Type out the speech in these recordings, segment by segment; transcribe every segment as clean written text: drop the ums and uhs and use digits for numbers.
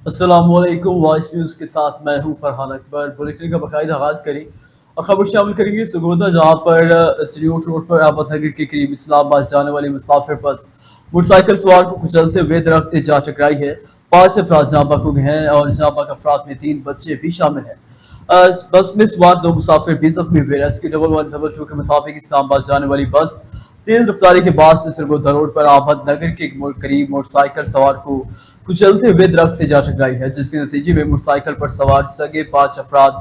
अस्सलाम वालेकुम। Voice news के साथ मैं हूं फरहान अकबर। बुलेटिन का बाकायदा आगाज़ करें और खबर शामिल करेंगे सरगोदा, जहां पर चिड़ियोट रोड पर अहमदनगर के करीब इस्लामाबाद जाने वाली मुसाफिर बस मोटरसाइकिल सवार को कुचलते हुए दरख्त से जा टकराई है। 5 अफराद जहाँ बहक हैं और जहाँ बहक अफराद में 3 बच्चे भी शामिल हैं। बस में सवार 2 मुसाफिर भी जख्मी हुए। रेस्क्यू 1112 के मुताबिक इस्लामाबाद जाने वाली बस तेज रफ्तारी के बाद से सरगोदा रोड पर अहमदनगर के करीब मोटरसाइकिल सवार को कुचलते हुए दरख्त से जा टकराई है, जिसके नतीजे में मोटरसाइकिल पर सवार सगे 5 अफराद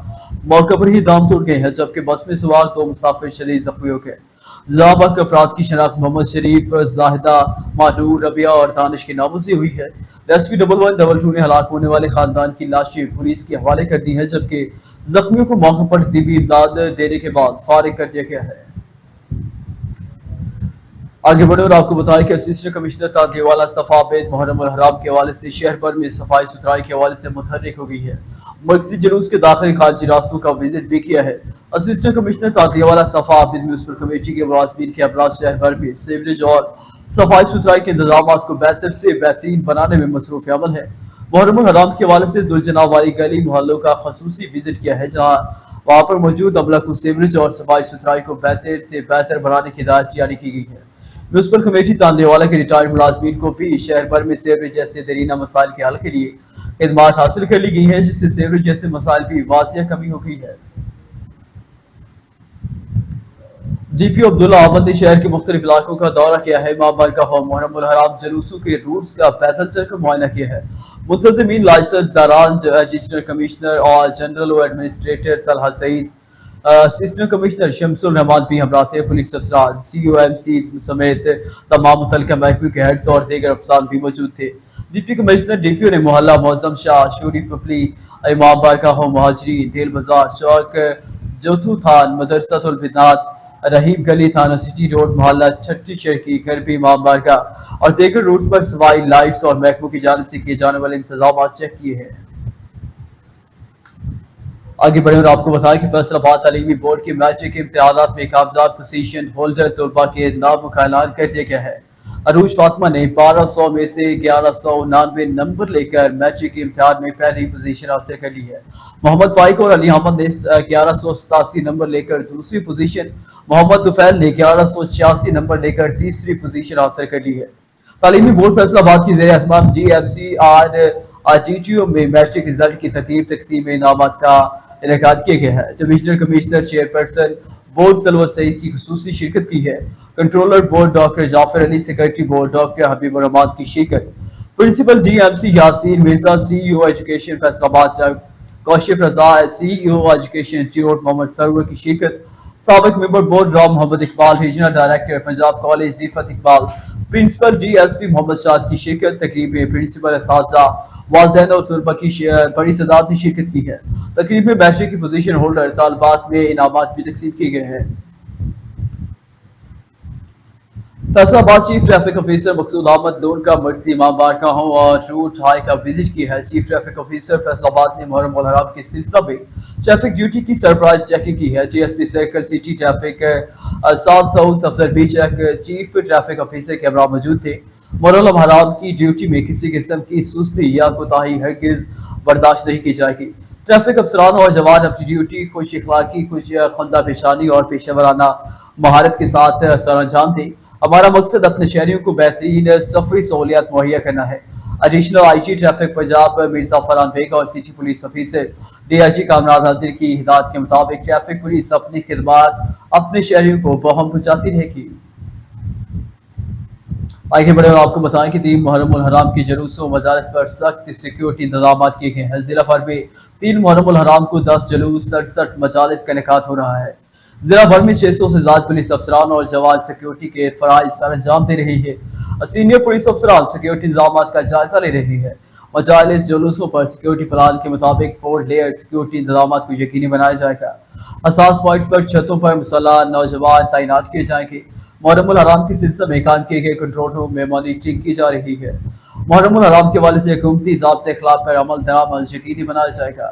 मौके पर ही दम तोड़ गए हैं, जबकि बस में सवार 2 मुसाफिर शदीद जख्मी हो गए। जहां के अफराद की शनाख्त मोहम्मद शरीफ, जाहिदा, मानूर, रबिया और दानिश के नामों से हुई है। रेस्क्यू 1112 ने हलाक होने वाले खानदान की लाशें पुलिस के हवाले कर दी है, जबकि जख्मियों को मौके पर तिब्बी इमदाद देने के बाद फारिग कर दिया गया है। आगे बढ़े और आपको बताया कि असिस्टेंट कमिश्नर तांतीवाला सफा बेद मुहर्रम अल हराम के हवाले से शहर भर में सफाई सुथराई के हवाले से मुतहर्रिक हो गई है। मर्कजी जुलूस के दाखिली खारजी रास्तों का विजिट भी किया है। असिस्टेंट कमिश्नर तांतीवाला सफा बेद म्यूनसिपल कमेटी के मुलाजमीन के अमराज शहर भर में सीवरेज और सफाई सुथराई के इंतजाम को बेहतर से बेहतरीन बनाने में मसरूफ अमल है। मुहर्रम अल हराम के हवाले से जुलजनाब वाली गली मोहल्लों का खसूसी विजिट किया है, जहाँ वहाँ पर मौजूद अमला को सीवरेज और सफाई सुथराई को बेहतर से बेहतर बनाने की हिदायत जारी की गई है। म्यूनसिपल कमेटी तांदेवाला के रिटायर्ड मुलाजमीन को भी शहर भर में सेवरेज जैसे दरीना मसाइल के हल के लिए खिदमात हासिल कर ली गई है, जिससे सेवरेज जैसे मसाइल भी वाजिया कमी हो गई है। जीपी अब्दुल्ला अहमद ने शहर के मुख्तलिफ इलाकों का दौरा किया है। माँ बारगाह और मुहर्रम उल हराम जुलूसों के रूट्स का पैदल चलकर मुआयना किया है। मुंतज़मीन, लाइसेंस दारान, रजिस्टर कमिश्नर और general administrator Talha Saeed, assistant commissioner Shamsul Rahman भी हमरा थे। पुलिस अफसरान, COMC समेत तमाम मुतल्लिका महकमे के हेड्स और दीगर अफसरान भी मौजूद थे। डिप्टी कमिश्नर DPO ने मोहल्ला मौजम शाह, शूरी पपली, इमाम बारगाह, महाजरीन, डेल बाजार चौक, जोथू थान, मदरसतुल बिनात, रहीम गली, थाना सिटी रोड, मोहल्ला छठी शर्की, घर भी इमाम बारगाह और दीगर रूट्स पर सफाई, लाइट्स और महकमों की जानिब से किए जाने वाले इंतजाम चेक किए हैं। आगे बढ़े और आपको बताया कि फैसलाबाद तालीमी बोर्ड के मैट्रिक के इम्तिहानात में कामयाब पोजीशन होल्डर तलबा के नामों का ऐलान कर दिया गया है। अरूज फातिमा ने 1200 में से 1199 नंबर लेकर मैट्रिक के इम्तिहान में पहली पोजीशन हासिल कर ली है। मोहम्मद फाइक और अली अहमद ने 1187 नंबर लेकर दूसरी पोजीशन, मोहम्मद तुफैल ने 1186 नंबर लेकर तीसरी पोजीशन हासिल कर ली है। तालीमी बोर्ड फैसलाबाद की ज़ेर एहतमाम GMC GTO में मैट्रिक रिजल्ट की तकरीब तकसीम इनामात का इनेकाद किया गया है। Divisional commissioner chairperson board Salwat Saeed की खुसूसी शिरकत की है। Controller board doctor Jafar Ali, secretary board doctor Habib Rehman की शिरकत। Principal GMC Yasin Mirza, CEO education Faisalabad Kashif Raza, CEO education Chiniot Mohammad Sarwar की शिरकत। साबिक मेंबर बोर्ड राम Mohammad Iqbal, regional director Punjab college Rifat Iqbal, principal GSP Mohammad शाद की शिरकत। तकरीब में प्रिंसिपल असातिज़ा, वालिदैन और तलबा की बड़ी तादाद ने शिरकत की है। तकरीब में मैट्रिक की पोजीशन होल्डर तालिबात में इनामात भी तकसीम किए गए हैं। फैसलाबाद चीफ ट्रैफिक ऑफिसर मकसूद अहमद लोन का मर्कजी इमाम बारगाहों और रूट हाई का विजिट किया है। चीफ ट्रैफिक ऑफिसर फैसलाबाद ने मुहर्रम उल हराम के सिलसिले में ट्रैफिक ड्यूटी की सरप्राइज चेकिंग की है। GSP circle city traffic south south अफसर भी चीफ ट्रैफिक ऑफिसर के हमरा मौजूद थे। मुहर्रम उल हराम की ड्यूटी में किसी किस्म की सुस्ती या कोताही हरगिज बर्दाश्त नहीं की जाएगी। ट्रैफिक अफसरान और जवान अपनी ड्यूटी खुश इखलाकी, खुश खुंदा पेशानी और पेशेवराना महारत के साथ सर अंजाम दें। हमारा मकसद अपने शहरियों को बेहतरीन सफरी सहूलियात मुहैया करना है। Additional IG traffic Punjab Mirza Farhan Baig और city police officer DIG Kamran हादिर की हिदायत के मुताबिक ट्रैफिक पुलिस अपनी खिदमात अपने शहरियों को बहम पहुंचाती रहेगी। आगे बढ़े और आपको बताएं कि 3 मुहर्रम उल हराम की जुलूसों मजालिस पर सख्त सिक्योरिटी इंतजाम किए गए हैं। जिला भर में 3 मुहर्रम उल हराम को 10 जुलूस 67 मजालिस का इनेकाद हो रहा है। जिला भर में 600 से ज्यादा पुलिस अफसरान और जवान सिक्योरिटी के फराइज सर अंजाम दे रही है। सीनियर पुलिस अफसरान सिक्योरिटी इंतजाम का जायजा ले रहे हैं। मजालिस जुलूसों पर सिक्योरिटी प्लान के मुताबिक 4 लेयर सिक्योरिटी इंतजाम को यकीनी बनाया जाएगा। असास पॉइंट्स पर छतों पर मुसल्लह नौजवान तैनात किए जाएंगे। मुहर्रम उल हराम के सिलसिले में काम किए गए कंट्रोल रूम में मॉनिटरिंग की जा रही है। मुहर्रम उल हराम के हवाले से हुकूमती ज़ाब्ते खिलाफ पर अमल दरामद यकीनी बनाया जाएगा।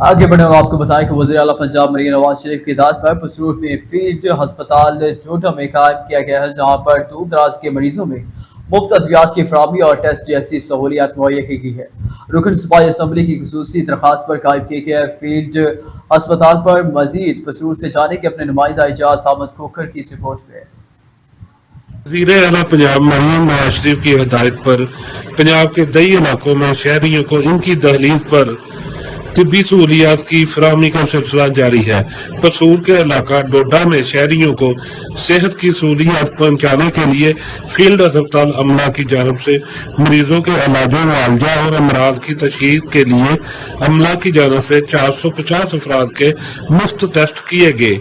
आगे बढ़े और आपको बताएं कि वज़ीर आला पंजाब मरीन नवाज शरीफ की हिदायत पर पसरूर में फील्ड अस्पताल जोटा में कायम किया गया है, जहां पर दूर दराज के मरीजों में मुफ्त अद्वियात की फराहमी और टेस्ट जैसी सहूलियात मुहैया की गई है। रुकन सूबाई असम्बली की खुसूसी दरख्वास्त पर कायम किए गए फील्ड अस्पताल पर मजीद कसूर से जाने के अपने नुमाइंदा एजाज अहमद खोखर की रिपोर्ट में वज़ीर आला पंजाब मरियम नवाज शरीफ की हिदायत पर पंजाब के कई इलाकों में शहरियों को इनकी दहलीज पर तिब्बी सहूलियात की फराहमी का सिलसिला जारी है। पसूर के इलाका डोडा में शहरियों को सेहत की सहूलियात पहुँचाने के लिए फील्ड अस्पताल अमला की जानब से मरीजों के इलाज मुआवजा और अमराज की तशखीस के लिए अमला की जानब से 450 अफराद के मुफ्त टेस्ट किए गए।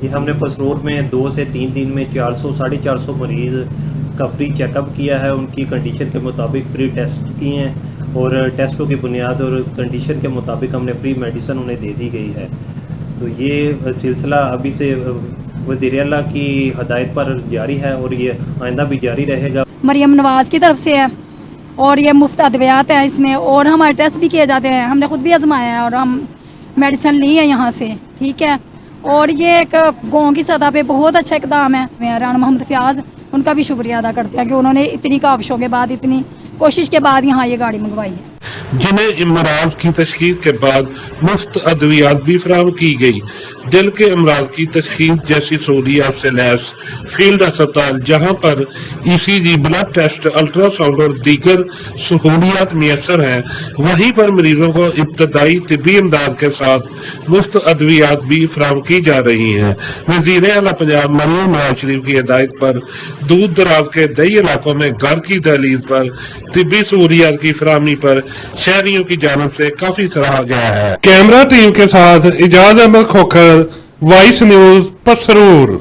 ये हमने पसरूर में 2 से 3 दिन में 400-450 मरीज़ का फ्री चेकअप किया है। उनकी कंडीशन के मुताबिक फ्री टेस्ट किए हैं और टेस्टों की बुनियाद और कंडीशन के मुताबिक हमने फ्री मेडिसिन उन्हें दे दी गई है। तो ये सिलसिला अभी से वज़ीर आला की हदायत पर जारी है और ये आइंदा भी जारी रहेगा। मरियम नवाज की तरफ से है और ये मुफ्त अद्वियात है इसमें, और हमारे टेस्ट भी किए जाते हैं। हमने खुद भी आजमाया है और हम मेडिसिन ली है यहाँ से, ठीक है। और ये एक गाँव की सतह पे बहुत अच्छा इकदाम है। राना मोहम्मद फयाज उनका भी शुक्रिया अदा करते हैं कि उन्होंने इतनी काविशों के बाद, इतनी कोशिश के बाद यहाँ ये गाड़ी मंगवाई है, जिन्हें इमराज की तशखीस के बाद मुफ्त अद्वियात भी फराहम की गई। दिल के अमराज की तशखीस जैसी सहूलियात से लैस फील्ड अस्पताल, जहां पर ECG, ब्लड टेस्ट, अल्ट्रासाउंड और दीगर सहूलियात मैसर हैं, वहीं पर मरीजों को इब्तदाई तिब्बी इमदाद के साथ मुफ्त अद्वियात भी फराहम की जा रही हैं। वज़ीर आला पंजाब मरियम नवाज शरीफ की हिदायत पर दूर दराज के कई इलाकों में घर की दहलीज पर तिब्बी सहूलियात की फराहमी पर शहरियों की जानब से काफी सराहा गया है। कैमरा टीम के साथ Ejaz Ahmed Khokhar, voice news, Pasrur.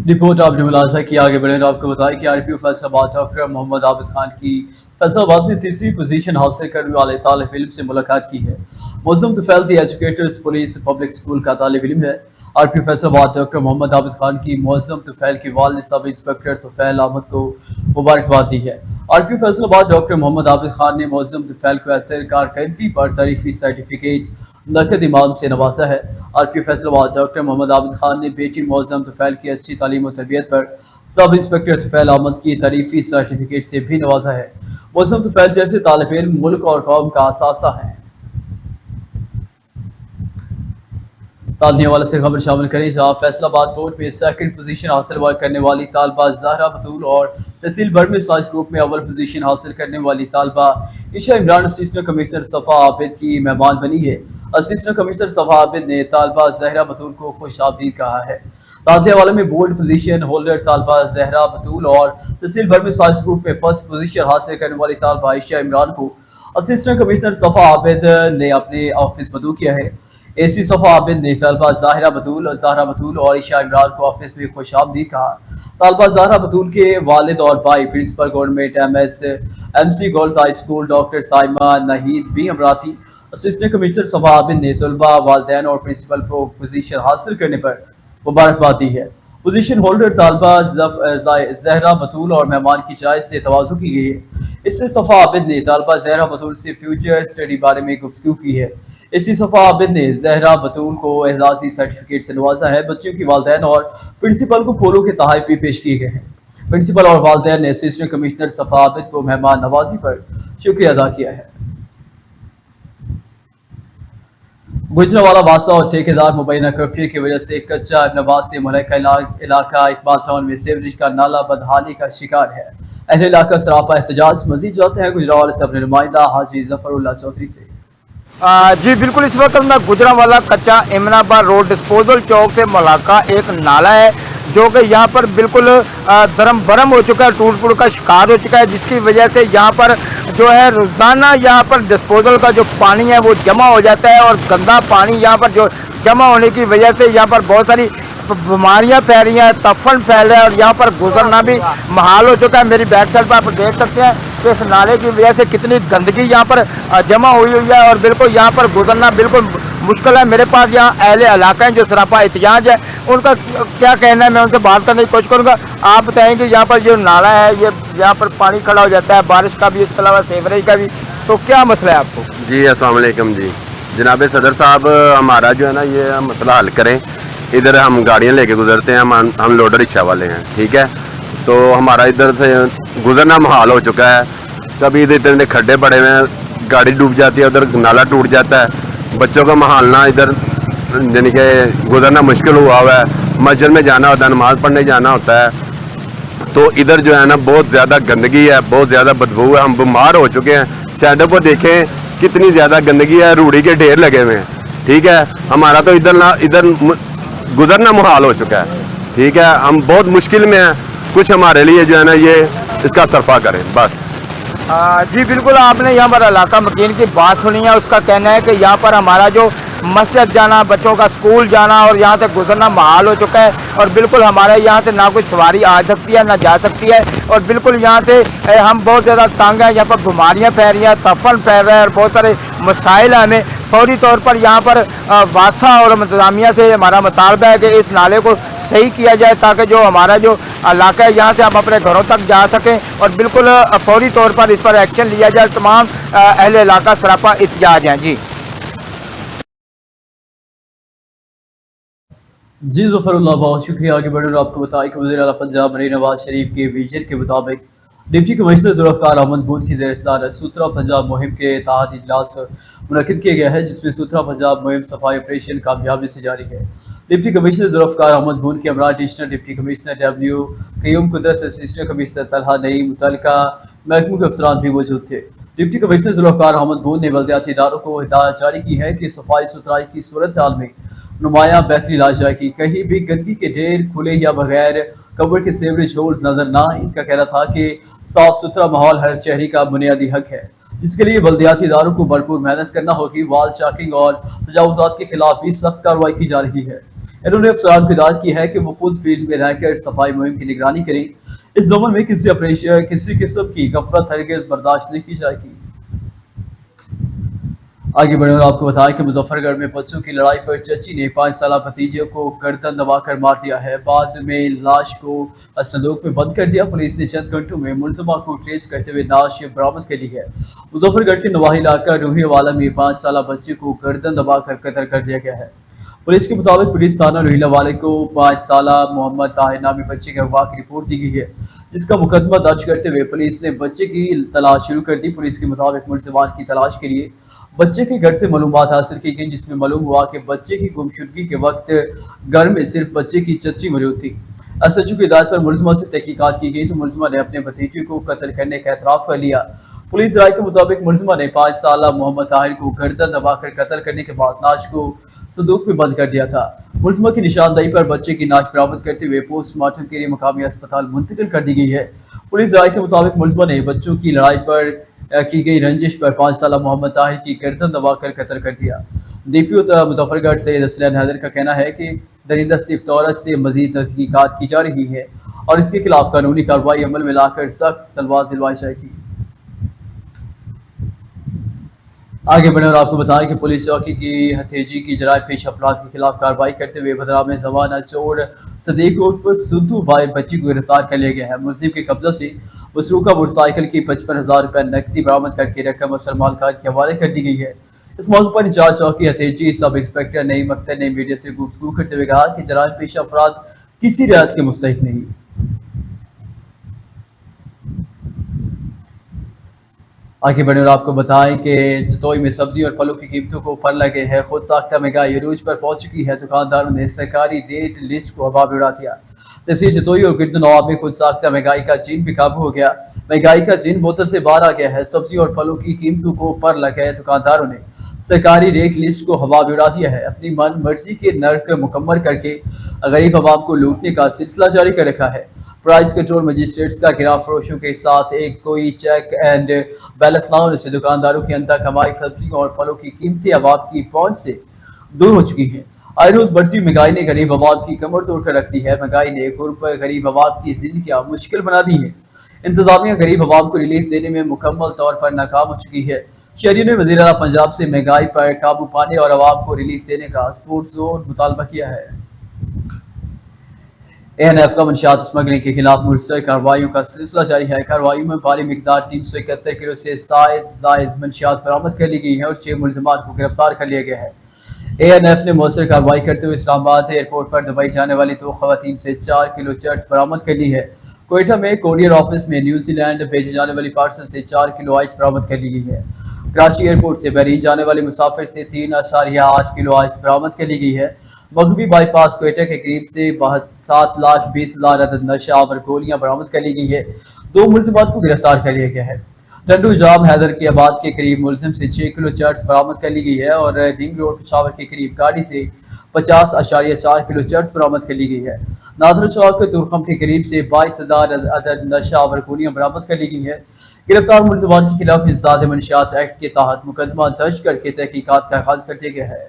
Report आपने मुलाजा की। आगे बढ़े आपको बताया कि RPU फैसलाबाद डॉक्टर मोहम्मद आबिद खान की फैसलाबाद में तीसरी पोजीशन हासिल करने वाले तालिब इल्म से मुलाकात की है। मौजूम तुफैल दी एजुकेटर्स पुलिस पब्लिक स्कूल का तालिब इल्म है। RPU फैसलाबाद डॉक्टर मोहम्मद आबिद खान की मौजूम तुफैल के वालिद सब इंस्पेक्टर तुफैल अहमद को मुबारकबाद दी है। RPU फैसलाबाद डॉक्टर मोहम्मद आबिद खान ने मौजूम तुफैल को ऐसे कारकर्दगी पर तारीफी सर्टिफिकेट नकद इमाम से नवाजा है। RPU फैसलाबाद डॉक्टर मोहम्मद आबिद खान ने बेटी मौजूम तुफैल की अच्छी तालीम और तरबियत पर सब इंस्पेक्टर तुफैल अहमद की तारीफी सर्टिफिकेट से भी नवाजा है। मौजूम तुफैल जैसे तालिब इल्म मुल्क और कौम का असासा है। ताज़ी हवाले से खबर शामिल करें, जहाँ फैसलाबाद बोर्ड में सेकंड पोजीशन हासिल करने वाली तालबा ज़हरा बतूल और तहसील भर में साइंस ग्रुप में अव्वल पोजीशन हासिल करने वाली तालबा ईशा इमरान असिस्टेंट कमिश्नर सफ़ा आबिद की मेहमान बनी है। असिस्टेंट कमिश्नर सफ़ा आबिद ने तालबा ज़हरा बतूल को खुश आमदीद कहा है। ताज़ी हवाले में बोर्ड पोजीशन होल्डर तालबा ज़हरा बतूल और तहसील भर में साइंस ग्रुप में फर्स्ट पोजीशन हासिल करने वाली तालबा ईशा इमरान को असिस्टेंट कमिश्नर सफ़ा आबिद ने अपने ऑफिस मदऊ किया है। AC सफ़ा आबिद ने तालबा ज़हरा बतूल और ईशा इमरान को ऑफिस में खुश आमदीद कहा। तालबा ज़हरा बतूल के वालिद और भाई principal government MC girls high school doctor Saima Naheed भी अमराती। असिस्टेंट कमिश्नर सफ़ा आबिद ने तलबा, वालिदैन और प्रिंसिपल को पोजीशन हासिल करने पर मुबारकबाद दी है। पोजीशन होल्डर तालबा ज़हरा बतूल और मेहमान की चाय से तवाज़ु की गई है। इससे सफ़ा आबिद ने तालबा ज़हरा बतूल से फ्यूचर स्टडी बारे में गुफ्तगू की है। इसी सफ़ा आबिद ने ज़हरा बतूल को एजाज़ी सर्टिफिकेट से नवाजा है। बच्चों की वालिदैन और प्रिंसिपल को फूलों के तोहफे भी पेश किए गए हैं। प्रिंसिपल और वालिदैन ने असिस्टेंट कमिश्नर सफ़ा आबिद को मेहमान नवाजी पर शुक्रिया अदा किया है। गुजरावाला वासा और ठेकेदार मुबैना कर्फ्यू की वजह से कच्चा इब्नाबाद से मुल्का इलाका इकबाल टाउन में सीवरेज का नाला बदहाली का शिकार है। अहले इलाका सरापा एहतजाज। मजीद जाते हैं गुजरावाला से अपने नुमाइंदा हाजी जफरुल्लाह चौधरी से। जी बिल्कुल, इस वक्त मैं गुजरावाला कच्चा इमनाबाद रोड डिस्पोजल चौक से मुलाका एक नाला है जो कि यहाँ पर बिल्कुल धर्म भरम हो चुका है, टूट फूट का शिकार हो चुका है, जिसकी वजह से यहाँ पर जो है रोजाना यहाँ पर डिस्पोजल का जो पानी है वो जमा हो जाता है और गंदा पानी यहाँ पर जो जमा होने की वजह से यहाँ पर बहुत सारी बीमारियाँ फैल रही हैं, तफन फैल रहा है और यहाँ पर गुजरना भी महाल हो चुका है। मेरी बैक साइड पर आप देख सकते हैं कि इस नाले की वजह से कितनी गंदगी यहाँ पर जमा हुई है और बिल्कुल यहाँ पर गुजरना बिल्कुल मुश्किल है। मेरे पास यहाँ अहले इलाका हैं जो सरापा एहतजाज है, उनका क्या कहना है मैं उनसे बात करने की कोशिश करूँगा। आप बताएंगे यहाँ पर जो नाला है ये यहाँ पर पानी खड़ा हो जाता है, बारिश का भी, इसके अलावा सीवरेज का भी, तो क्या मसला है आपको? जी अस्सलाम वालेकुम जी, जनाब सदर साहब, हमारा जो है ना ये मसला हल करें। इधर हम गाड़ियाँ लेके गुजरते हैं, हम लोडर रिक्शा वाले हैं, ठीक है। तो हमारा इधर से गुजरना मुहाल हो चुका है। कभी इधर इतने खड्डे पड़े हुए हैं, गाड़ी डूब जाती है, उधर नाला टूट जाता है, बच्चों का महालना इधर यानी कि गुजरना मुश्किल हुआ है। मस्जिद में जाना होता है, नमाज़ पढ़ने जाना होता है, तो इधर जो है ना बहुत ज़्यादा गंदगी है, बहुत ज़्यादा बदबू है, हम बीमार हो चुके हैं। सड़कों पर देखें कितनी ज़्यादा गंदगी है, रूढ़ी के ढेर लगे हुए हैं। ठीक है, हमारा तो इधर गुजरना मुहाल हो चुका है। ठीक है, हम बहुत मुश्किल में हैं, कुछ हमारे लिए जो है ना ये इसका सरफा करें बस। जी बिल्कुल, आपने यहाँ पर इलाका मकीन की बात सुनी है। उसका कहना है कि यहाँ पर हमारा जो मस्जिद जाना, बच्चों का स्कूल जाना और यहाँ से गुजरना महाल हो चुका है, और बिल्कुल हमारे यहाँ से ना कोई सवारी आ सकती है ना जा सकती है, और बिल्कुल यहाँ से हम बहुत ज़्यादा तंग हैं। यहाँ पर बीमारियाँ फैल रही हैं, तफन फैल रहा है और बहुत सारे मसाइल हैं। हमें फौरी तौर पर यहाँ पर वासा और इंतजामिया से हमारा मुतालबा है कि इस नाले को सही किया जाए, ताकि जो हमारा जो इलाका है यहाँ से हम अपने घरों तक जा सकें, और बिल्कुल फौरी तौर पर इस पर एक्शन लिया जाए। तमाम अहले इलाका सरापा एहतजाज हैं। जी ज़फ़रुल्लाह, बहुत शुक्रिया। आगे बढ़े और आपको बताएं कि वज़ीर आला पंजाब मरीन नवाज शरीफ के विजन के मुताबिक डिप्टी कमिश्नर ज़ुल्फ़िकार अहमद बून की ज़ेर सदारत सुथरा पंजाब मुहिम के तहत इजलास मुनक़िद किया गया है, जिसमें सुथरा पंजाब मुहिम सफाई ऑपरेशन कामयाबी से जारी है। डिप्टी कमिश्नर ज़ुल्फ़िकार अहमद बून के हमरा additional deputy commissioner W Qayyum कुदरत, असिस्टेंट कमिश्नर तलहा नईम, मुतल्लिका महकमों के अफसरान भी मौजूद थे। डिप्टी कमिश्नर ज़ुल्फ़िकार अहमद बून ने बल्दियाती इदारों को हिदायत जारी की है कि सफाई सुथराई की सूरत हाल में नुमाया बेहतरी ला जाएगी। कहीं भी गंदगी के ढेर खुले या बगैर कवर के सेवरेज होल्स नजर ना आए। इनका कहना था कि साफ सुथरा माहौल हर शहरी का बुनियादी हक है, जिसके लिए बल्दियाती इदारों को भरपूर मेहनत करना होगी। वाल चाकिंग और तजावुजात के खिलाफ भी सख्त कार्रवाई की जा रही है। इन्होंने अफसरान को हिदायत की है कि वो खुद फील्ड में रहकर सफाई मुहिम की निगरानी करें। इस ज़मन में किसी किस्म की गफलत हरगिज़ बर्दाश्त नहीं की जाएगी। आगे बढ़े और आपको बताएं कि मुजफ्फरगढ़ में बच्चों की लड़ाई पर चची ने 5 साल भतीजे को गर्दन दबाकर मार दिया है। बाद में लाश को संदूक में बंद कर दिया। पुलिस ने चंद घंटों में मुलजमा को ट्रेस करते हुए लाश बरामद कर ली है। मुजफ्फरगढ़ के नवाही इलाका रूही वाला में 5 साल बच्चे को गर्दन दबाकर कत्ल कर दिया गया है। पुलिस के मुताबिक पुलिस थाना रोहिला वाले को 5 साल मोहम्मद ताहिर नामी बच्चे के अगवा की रिपोर्ट दी गई है, जिसका मुकदमा दर्ज करते हुए पुलिस ने बच्चे की तलाश शुरू कर दी। पुलिस के मुताबिक मुलजमान की तलाश के लिए बच्चे के घर से मालूमात हासिल की गई, जिसमें मालूम हुआ कि बच्चे की गुमशुदगी के वक्त घर में सिर्फ बच्चे की चच्ची मौजूद थी। एसएचओ की हिदायत पर मुलजमा से तहकीकात की गई तो मुलजमा ने अपने भतीजे को कत्ल करने का एतराफ़ कर लिया। पुलिस राय के मुताबिक मुलजमा ने 5 साल मोहम्मद ताहिर को गर्दन दबाकर कत्ल करने के बाद लाश को संदूक में बंद कर दिया था। मुलजमा की निशानदेही पर बच्चे की लाश बरामद करते हुए पोस्टमार्टम के लिए मुकामी अस्पताल मुंतकिल कर दी गई है। पुलिस राय के मुताबिक मुलजमा ने बच्चों की लड़ाई पर की गई रंजिश पर 5 साल मोहम्मद ताहिर की गर्दन दबाकर कत्ल कर दिया। डीपीओ मुजफ्फरगढ़ सैयद असलम हैदर का कहना है कि दरिंदा सिर्फ तौरत से मजीद तहकीकात की जा रही है और इसके खिलाफ कानूनी कार्रवाई अमल में लाकर सख्त सलवा दिलवाई जाएगी। आगे बढ़े और आपको बताएं कि पुलिस चौकी की हथेजी की जराए पेश अफराद के खिलाफ कार्रवाई करते हुए बदला में जवाना चोर सदीक उर्फ सिद्धू भाई बच्ची को गिरफ्तार कर लिया गया है। मुलजिम के कब्जा से मसरूका मोटरसाइकिल की 55,000 रुपये नकदी बरामद करके रकम असल मालकार के हवाले कर दी गई है। इस मौके पर इंचार्ज चौकी हथेजी सब इंस्पेक्टर नईम अख्तर ने मीडिया से गुफ्तगू करते हुए कहा कि जराए पेश अफराद किसी रियायत के मुस्तहिक नहीं। आगे बढ़े और आपको बताएं कि जतोई में सब्जी और फलों की कीमतों को ऊपर लगे हैं। खुद साख्ता महंगाई अरूज पर पहुंच चुकी है। दुकानदारों ने सरकारी रेट लिस्ट को हवा में उड़ा दिया। तहसील जतोई और गिरद नवाब में खुद साख्ता महंगाई का जिन बेकाबू हो गया। महंगाई का जिन बोतल से बाहर आ गया है। सब्जी और फलों की कीमतों को ऊपर लगे दुकानदारों ने सरकारी रेट लिस्ट को हवा में उड़ा दिया है। अपनी मन मर्जी के नर्क मुकम्मल करके गरीब आवाम को लूटने का सिलसिला जारी कर रखा है। प्राइस कंट्रोल मजिस्ट्रेट्स का गिराव फरोशों के साथ एक कोई चेक एंड बैलेंस ना होने से दुकानदारों की अंदर कमाई सब्जियों और फलों की कीमतें आवाम की पहुंच से दूर हो चुकी हैं। आए रोज बढ़ती महंगाई ने गरीब आवाम की कमर तोड़ कर रख दी है। महंगाई ने गुर्ब गरीब आवाम की जिंदगी मुश्किल बना दी है। इंतजामिया गरीब आवाम को रिलीफ देने में मुकम्मल तौर पर नाकाम हो चुकी है। शहरियों ने वज़ीर आला पंजाब से महंगाई पर काबू पाने और आवाम को रिलीफ देने का पुरजोर मुतालबा किया है। ANF का मंशियात स्मगलिंग के खिलाफ मुस्तकिल कार्रवाइयों का सिलसिला जारी है। कार्रवाई में भारी मिकदार 371 किलो से जायद मंशियात बरामद कर ली गई है और 6 मुलजमान को गिरफ्तार कर लिया गया है। ANF ने मौसर कार्रवाई करते हुए इस्लामाबाद एयरपोर्ट पर दुबई जाने वाली 2 खवातीन से 4 किलो चर्च बरामद कर ली है। कोयटा में कोरियर ऑफिस में न्यूजीलैंड भेजे जाने वाली पार्सल से 4 किलो आइस बरामद कर ली गई है। कराची एयरपोर्ट से बहरीन जाने वाले मुसाफिर से 3.8 किलो आइस बरामद कर ली गई है। मगरबी बाईपास कोयटा के करीब से 7,20,000 अदद नशा आवर गोलियां बरामद कर ली गई है। 2 मुलजिमात को गिरफ्तार कर लिया गया है। टंडू जाम हैदर के आबाद के करीब मुलजिम से 6 किलो चर्स बरामद कर ली गई है और रिंग रोड पेशावर के करीब गाड़ी से 50.4 किलो चर्स बरामद कर ली गई है। नादर चौक तुरखम के करीब से 22,000 अदद नशा आवर गोलियां बरामद कर ली गई है। गिरफ्तार मुलजिमान के खिलाफ इंसदाद मंशियात एक्ट के तहत मुकदमा दर्ज करके तहकीकात का आगाज कर दिया गया है।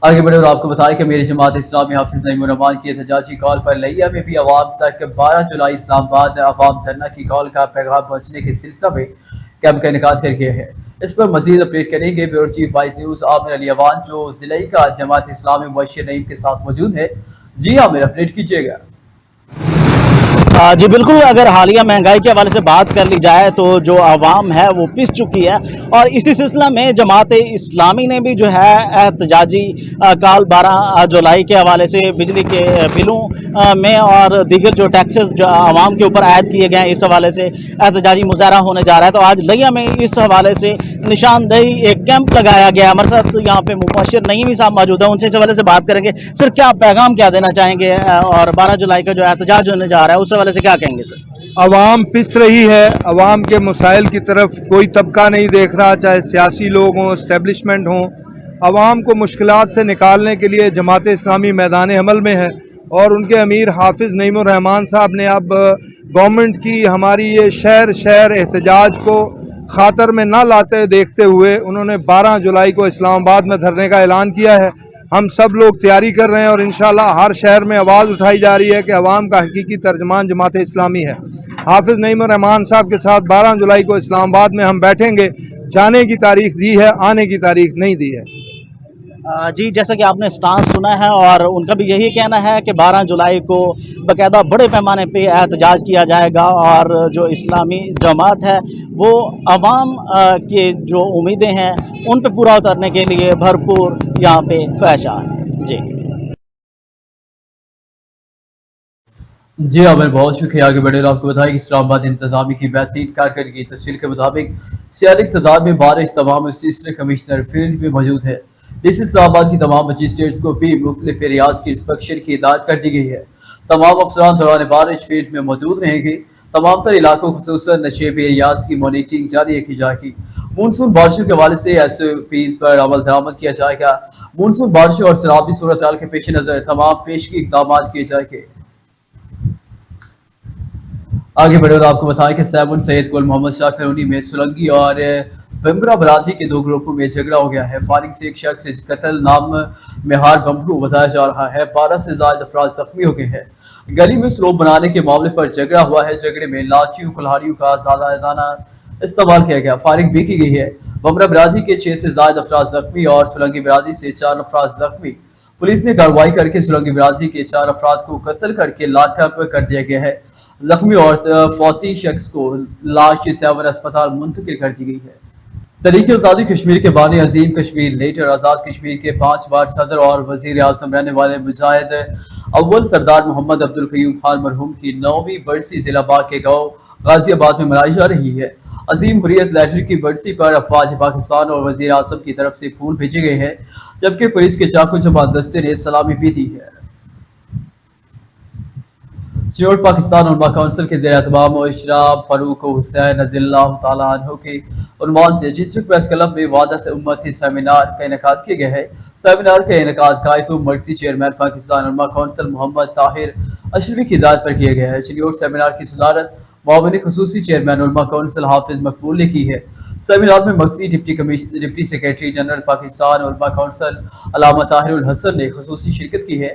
आगे बढ़े और आपको बताएं कि मेरी जमात इस्लामी हाफिज नईमुर रहमान की एहतजाजी कॉल पर लिया में भी अवाम तक 12 जुलाई इस्लामाबाद अवाम धरना की कॉल का पैगाम पहुंचने के सिलसिला में कैंप का इनेकाद कर गया है। इस पर मजीद अपडेट करेंगे bureau chief voice news Aamir Ali Awan जो जिले का जमात इस्लामी मुबश्शिर नईम के साथ मौजूद है। जी आमिर, अपडेट कीजिएगा। जी बिल्कुल, अगर हालिया महंगाई के हवाले से बात कर ली जाए तो जो आवाम है वो पिस चुकी है और इसी सिलसिला में जमात इस्लामी ने भी जो है एहतजाजी कॉल 12 जुलाई के हवाले से बिजली के बिलों में और दीगर जो टैक्सेस जो आवाम के ऊपर आयद किए गए हैं इस हवाले से एहतजाजी मुजाहरा होने जा रहा है। तो आज लिया में इस हवाले से निशानदेही एक कैंप लगाया गया। हमारे साथ यहाँ पे मुबश्शिर नईम साहब मौजूद है, उनसे इस हवाले से बात करेंगे। सर, क्या पैगाम क्या देना चाहेंगे और 12 जुलाई का जो एहतजाज होने जा रहा है उस हवाले से क्या कहेंगे सर? अवाम पिस रही है, अवाम के मसाइल की तरफ कोई तबका नहीं देख रहा, चाहे सियासी लोग हों, इस्टेब्लिशमेंट हों। अवाम को मुश्किलात से निकालने के लिए जमात इस्लामी मैदान अमल में है और उनके अमीर हाफिज नईमुर रहमान साहब ने अब गवर्नमेंट की हमारी ये शहर एहतजाज को खातर में ना लाते देखते हुए उन्होंने 12 जुलाई को इस्लामाबाद में धरने का ऐलान किया है। हम सब लोग तैयारी कर रहे हैं और इंशाल्लाह हर शहर में आवाज़ उठाई जा रही है कि अवाम का हकीकी तर्जमान जमात इस्लामी है। हाफिज नईमुर रहमान साहब के साथ 12 जुलाई को इस्लामाबाद में हम बैठेंगे। जाने की तारीख दी है, आने की तारीख नहीं दी है। जी, जैसा कि आपने स्टांस सुना है और उनका भी यही कहना है कि 12 जुलाई को बाकायदा बड़े पैमाने पे एहतजाज किया जाएगा और जो इस्लामी जमात है वो अवाम के जो उम्मीदें हैं उन पे पूरा उतरने के लिए भरपूर यहाँ पे पेशा है। जी आमिर, बहुत शुक्रिया। आगे बढ़े आपको बताया कि इस्लामाबाद इंतजामी की बेहतरीन कारकर्दगी की तस्वीर के मुताबिक सियारी इक़्तिदार में बारिश तमाम असिस्टेंट कमिश्नर फील्ड में मौजूद है। इस इस्लामाबाद की तमाम मजिस्ट्रेट्स को भी मुख्तलिफ एरियाज की इंस्पेक्शन की हिदायत कर दी गई है। तमाम अफसरान दौरान बारिश फील्ड में मौजूद रहेंगे। तमाम तर इलाकों खुसूसन नशेबी एरियाज की मॉनिटरिंग जारी रखी जाएगी। मानसून बारिशों के हवाले से SOPs पर अमल दरामद किया जाएगा। मानसून बारिशों और सैलाबी सूरत हाल के पेश नज़र तमाम पेशगी इक़दाम किए जाएंगे। आगे बढ़े और आपको बताएं कि सैमुन सैयद गुल मोहम्मद शाह खरूनी में सुलंगी और बमरा बरादरी के 2 ग्रुपों में झगड़ा हो गया है। फारिग से एक शख्स कत्ल नाम मेहार बम्बू बताया जा रहा है। 12 से ज्यादा अफराद जख्मी हो गए हैं। गली में स्लोप बनाने के मामले पर झगड़ा हुआ है। झगड़े में लाठियों कुल्हाड़ियों का ज़्यादा इस्तेमाल किया गया। फारिग भी की गई है। बमरा बरादरी के 6 से ज्यादा अफराद जख्मी और सुलंगी बरादरी से 4 अफराद जख्मी। पुलिस ने कार्रवाई करके सुलंगी बरादरी के 4 अफराद को कत्ल करके लॉकअप कर दिया गया है। जख्मी और फौती शख्स को लाश सेवर अस्पताल मुंतकिल कर दी गई है। तरीके आज़ादी कश्मीर के बानी अजीम कश्मीर लेटर आज़ाद कश्मीर के 5 बार सदर और वज़ीर आज़म रहने वाले मुजाहिद अव्वल सरदार मोहम्मद अब्दुल कयूम खान मरहूम की 9वीं बरसी जिला बाग के गाँव गाजियाबाद में मनाई जा रही है। अजीम हुर्रियत लेटर की बरसी पर अफवाज पाकिस्तान और वज़ीर आज़म की तरफ से फूल भेजे गए हैं, जबकि पुलिस के चाकू जमात दस्ते ने सलामी भी दी है। चिनोट पाकिस्तान उलमा काउंसिल के ज़ेर-ए-एहतमाम इशराफ फारूक हुसैन रज़ियल्लाहु तआला अन्हु के उन्वान से डिस्ट्रिक्ट प्रेस क्लब में वादत उम्मती सेमिनार का इनेकाद किया गया है। सेमिनार का इनेकाद कायतुम मर्कज़ी चेयरमैन पाकिस्तान उलमा काउंसिल मोहम्मद ताहिर अशरफी की हिदायत पर किया गया है। चिनोट सेमिनार की सदारत मुआविन खुसूसी चेयरमैन उलमा काउंसिल हाफिज मकबूल ने की है। सेमिनार में मर्कज़ी डिप्टी सेक्रेटरी जनरल पाकिस्तान उलमा काउंसिल अल्लामा ताहिरुल हसन ने खुसूसी शिरकत की है।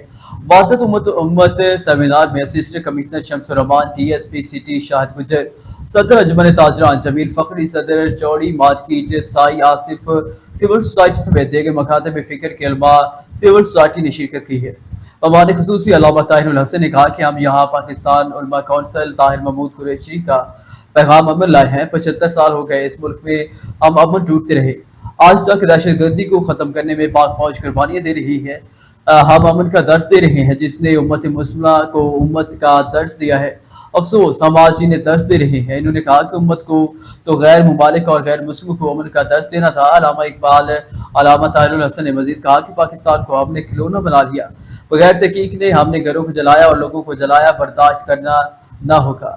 वादत उम्मत सेमिनार में assistant commissioner Shamsur Rehman, DSP city Shahid Gujjar, सदर अंजुमन ताजरान जमील फखरी, सदर चौड़ी मार्केट साई आसिफ, सिविल सोसाइटी समेत देगर मकातब फिक्र के उलमा सिविल सोसाइटी ने शिरकत की है। अमान खुसूसी अल्लामा ताहिरुल हसन ने कहा कि हम यहाँ पाकिस्तान उलमा काउंसिल ताहिर महमूद कुरैशी का पैगाम अमन लाए हैं। 75 साल हो गए इस मुल्क में हम अमन ढूंढते रहे। आज तक दहशत गर्दी को खत्म करने में पाक फौज कुर्बानियां दे रही है। ہم امن کا درس دے رہے ہیں جس نے امت مسلمہ کو امت کا درس دیا ہے. افسوس ہم آج انہیں درس دے رہے ہیں. انہوں نے کہا کہ امت کو تو غیر ممالک اور غیر مسلموں کو امن کا درس دینا تھا. علامہ اقبال علامہ طاہر الحسن نے مزید کہا کہ پاکستان کو ہم نے کھلونا بنا لیا. بغیر تحقیق نے ہم نے گھروں کو جلایا اور لوگوں کو جلایا. برداشت کرنا نہ ہوگا.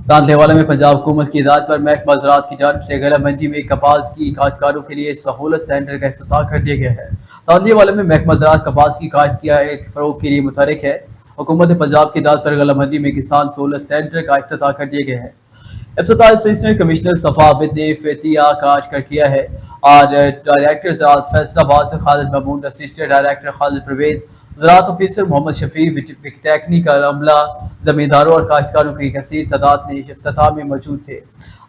تانلے والے میں پنجاب حکومت کی ہدایت پر محکمہ زراعت کی جانب سے غلہ منڈی میں کپاس کی کاشتکاروں کے لیے سہولت سینٹر کا افتتاح کر دیا گیا ہے. تانلے والے میں محکمہ زراعت کپاس کی کاشت کیا ایک فروغ کے لیے متحرک ہے. حکومت پنجاب کی ہدایت پر غلہ منڈی میں کسان سہولت سینٹر کا افتتاح کر دیا گیا ہے. افتتاح اسسٹنٹ کمشنر صفا عابد نے فتح کاٹ کر کیا ہے اور ڈائریکٹر زراعت فیصل آباد خالد مامون، اسسٹنٹ ڈائریکٹر خالد پرویز، زراعت آفیسر محمد شفیع، ٹیکنیکل عملہ، زمینداروں اور کاشتکاروں کی کثیر تعداد نے افتتاح میں موجود تھے.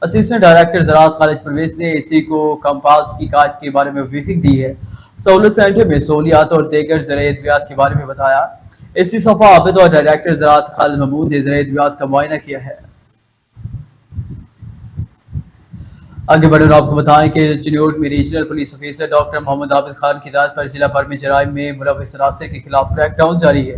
اسسٹنٹ ڈائریکٹر زراعت خالد پرویز نے اسی کو کمپاس کی کاشت کے بارے میں بریفنگ دی ہے. سہولت سینٹر میں سہولیات اور دیگر زرعی ادویات کے بارے میں بتایا. اسی صفا عابد اور ڈائریکٹر زراعت خالد محمود نے زرعی ادویات کا معائنہ کیا ہے. آگے بڑھیں اور آپ کو بتائیں کہ چنیوٹ میں ریجنل پولیس آفیسر ڈاکٹر محمد عابد خان کی ہدایت پر ضلع بھر میں جرائم میں ملوث عناصر کے خلاف کریک ڈاؤن جاری ہے.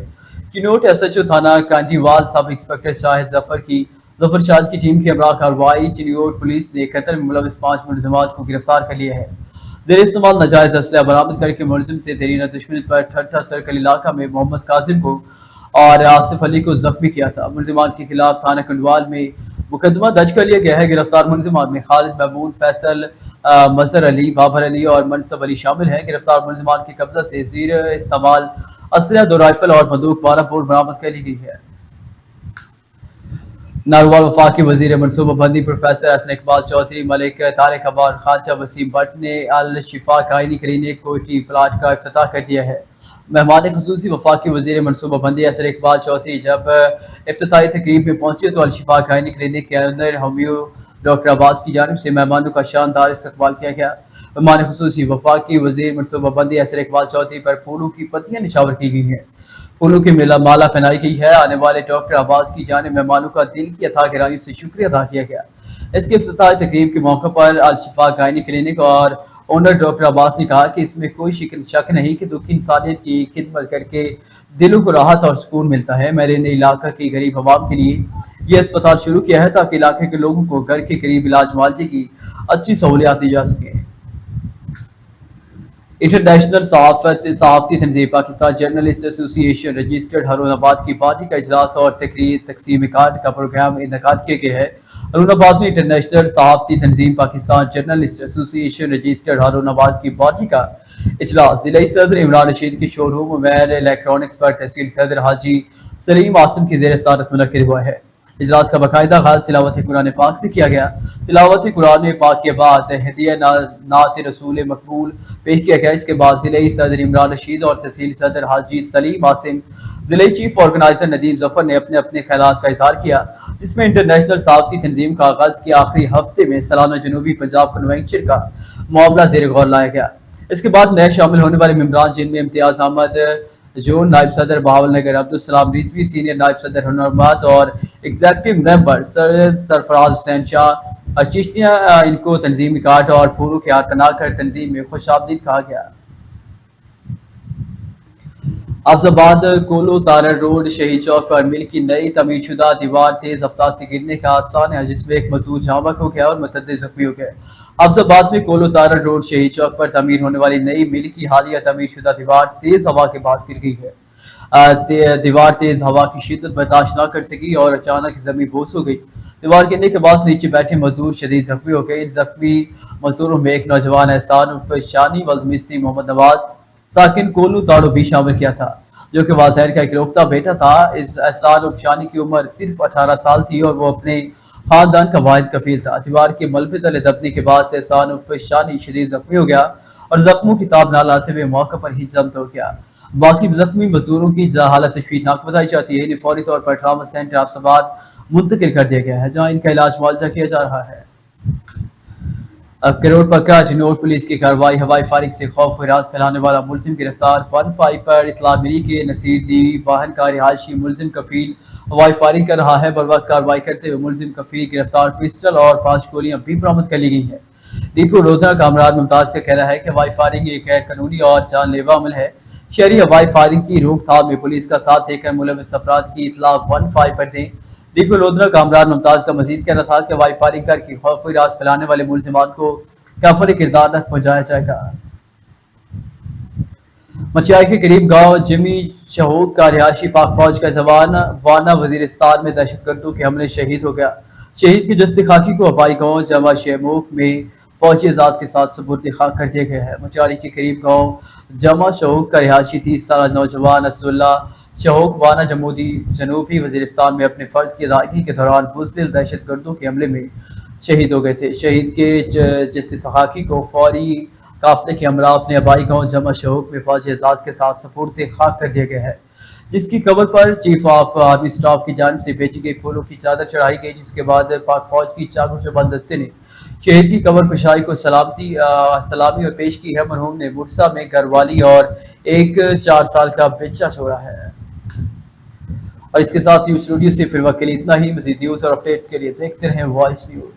چنیوٹ ایس ایچ او تھانہ کانٹی وال سب انسپکٹر شاہد ظفر شاہد کی ٹیم کی ہمراہ کارروائی چنیوٹ پولیس نے قتل میں ملوث 5 ملزمات کو گرفتار کر لیا ہے. زیر استعمال ناجائز اسلحہ برآمد کر کے ملزم سے دیرینہ دشمنی پر ٹھٹھا سرکل علاقہ میں محمد قاسم کو اور آصف علی کو زخمی کیا تھا. ملزمان کے خلاف تھانہ کنڈوال میں مقدمہ درج کر لیا گیا ہے. گرفتار ملزمان میں خالد محمود، فیصل، مظہر علی، بابر علی اور منصب علی شامل ہیں. گرفتار ملزمان کے قبضہ سے زیر استعمال اسلحہ 2 رائفل اور بندوق 12 بور برآمد کر لی گئی ہے. ناروال وفاقی وزیر منصوبہ بندی پروفیسر حسن اقبال چودھری، ملک طارق ابار، خواجہ وسیم بٹ نے الشفا گائنی کلینک کوئٹی پلاٹ کا افتتاح کر دیا ہے. مہمان خصوصی وفاقی وزیر منصوبہ بندی حسن اقبال چودھری جب افتتاحی تقریب میں پہنچے تو الشفا گائنی کلینک کے اندر ہومیو ڈاکٹر عباس کی جانب سے مہمانوں کا شاندار استقبال کیا گیا. مہمان خصوصی وفاقی وزیر منصوبہ بندی حسن اقبال چودھری پر پھولوں کی پتیاں نشاور کی گئی ہیں، پھولوں کی مالا پہنائی گئی ہے. آنے والے ڈاکٹر عباس کی جانب مہمانوں کا دل کی عطا گرائیوں سے شکریہ ادا کیا گیا. اس کے افتتاحی تقریب کے موقع پر الشفا گائنی کلینک اور اونر ڈاکٹر عباس نے کہا کہ اس میں کوئی شک نہیں کہ دکھی انسانیت کی خدمت کر کے دلوں کو راحت اور سکون ملتا ہے. میں نے علاقہ کے غریب عوام کے لیے یہ اسپتال شروع کیا ہے تاکہ علاقے کے لوگوں کو گھر کے قریب علاج معالجے کی اچھی سہولیات دی جا سکیں. انٹرنیشنل صحافتی تنظیم پاکستان جرنلسٹ ایسوسی ایشن رجسٹرڈ ہارون آباد کی پارٹی کا اجلاس اور تقریر تقسیم کارڈ کا پروگرام انعقاد کیا گیا ہے. ہارون آباد میں انٹرنیشنل صحافتی تنظیم پاکستان جرنلسٹ ایسوسی ایشن رجسٹرڈ ہارون آباد کی پارٹی کا اجلاس ضلعی صدر عمران رشید کے شو روم ویر الیکٹرانکس پر تحصیل صدر حاجی سلیم عاصم کی زیر صدارت منعقد ہوا ہے. اجلاس کا باقاعدہ آغاز تلاوت قرآن پاک سے کیا گیا. تلاوت قرآن پاک کے بعد ہدیہ نعت رسول مقبول پیش کیا گیا. اس کے بعد ضلعی صدر عمران رشید اور تحصیل صدر حاجی سلیم عاصم، ضلعی چیف آرگنائزر ندیم ظفر نے اپنے اپنے خیالات کا اظہار کیا، جس میں انٹرنیشنل صحافتی تنظیم کا آغاز کے آخری ہفتے میں سالانہ جنوبی پنجاب کنونشن کا معاملہ زیر غور لایا گیا. اس کے بعد نئے شامل ہونے والے ممبران جن میں امتیاز احمد جون، نائب صدر بہاول نگر عبدالسلام رضوی، سینئر نائب صدر ہنرمند اور ایگزیکٹو ممبر سرفراز حسین شاہ چشتیاں، ان کو تنظیمی کارڈ اور پھولوں کے ہار پہنا کر تنظیم میں خوش آمدید کہا گیا. حافظ آباد کولو تارڑ روڈ شہید چوک پر مل کی نئی تعمیر شدہ دیوار تیز رفتار سے گرنے کا حادثہ ہے، جس میں ایک مزدور جاں بحق ہو گیا اور متعدد زخمی ہو گئے. حافظ آباد میں کولو تارڑ روڈ شہید چوک پر تعمیر ہونے والی نئی مل کی حالیہ تعمیر شدہ دیوار تیز ہوا کے باعث گر گئی ہے. دیوار تیز ہوا کی شدت برداشت نہ کر سکی اور اچانک زمین بوس ہو گئی. دیوار گرنے کے بعد نیچے بیٹھے مزدور شدید زخمی ہو گئے. ان زخمی مزدوروں میں ایک نوجوان احسان عرف شانی و مستری محمد نواز ساکن کولو تاڑو بھی شامل کیا تھا، جو کہ والدین کا اکلوتا بیٹا تھا. اس احسان عرف شانی کی عمر صرف 18 سال تھی اور وہ اپنے خاندان کا واحد کفیل تھا. دیوار کے ملبے تلے دبنے کے بعد سے احسان عرف شانی شدید زخمی ہو گیا اور زخموں کی تاب نہ لاتے ہوئے موقع پر ہی جمد ہو گیا. باقی زخمی مزدوروں کی حالت تشویشناک بتائی جاتی ہے. انہیں فوری طور پر ٹراما سینٹر حافظ آباد منتقل کر دیا گیا ہے، جہاں ان کا علاج معالجہ کیا جا رہا ہے. کروڑ پکا جنوٹ پولیس کی کارروائی، ہوائی فائرنگ سے خوف و ہراس پھیلانے والا ملزم گرفتار. 1-5 پر اطلاع ملی کہ نصیر دی واہن کا رہائشی ملزم کفیل ہوائی فائرنگ کر رہا ہے. بر وقت کارروائی کرتے ہوئے ملزم کفیل گرفتار. پسٹل اور 5 گولیاں بھی برآمد کر لی گئی ہیں. डिपो रोजा कामरान मुमताज का कहना है कि हवाई फायरिंग एक गैर कानूनी और जानलेवा अमल है। शहरी हवाई फायरिंग की रोकथाम में पुलिस का साथ देकर मुलविस अफराद की इतला 15 पर दें। डिपो लोधरा कामरान मुमताज का मजीद कहना था कि हवाई फायरिंग करके खौफ राज फैलाने वाले मुलजिमान को काफिल किरदार तक पहुंचाया जाएगा। मचियाई के करीब गांव जिमी शहूद का रिहायशी पाक फौज का जवान वाना वजीरिस्तान में दहशतगर्दों के हमले शहीद हो गया। शहीद की जस्ती खाकी को हवाई गांव जमा शेमोक में फौजी एजाज के साथ सुपुर्द खाक कर दिया गया है। मचियारी के करीब गांव जमा शहूद का रिहायशी 30 साल नौजवान असदुल्ला शहूक वाना जनूबी वजीरिस्तान में अपने फर्ज की अदायगी के दौरान बुज़दिल दहशतगर्दों के हमले में शहीद हो गए थे। शहीद के जस्ती खाकी को फौरी काफले के हमरा अपने आबाई गांव जमा शहूक में फौजी एजाज के साथ सुपुर्द खाक कर दिया गया है, जिसकी कबर पर चीफ ऑफ आर्मी स्टाफ की जानिब से भेजी गई फूलों की चादर चढ़ाई गई, जिसके बाद पाक फौज की चाकू चौबंद दस्ते ने शहीद की कबर कुशाई को सलामी और पेश की है। मरहूम ने बुरसा में घरवाली और एक 4 साल का बच्चा छोड़ा है। और इसके साथ न्यूज़ स्टूडियो से फिर वक्त के लिए इतना ही। मज़ीद न्यूज़ और अपडेट्स के लिए देखते रहें वॉइस न्यूज़।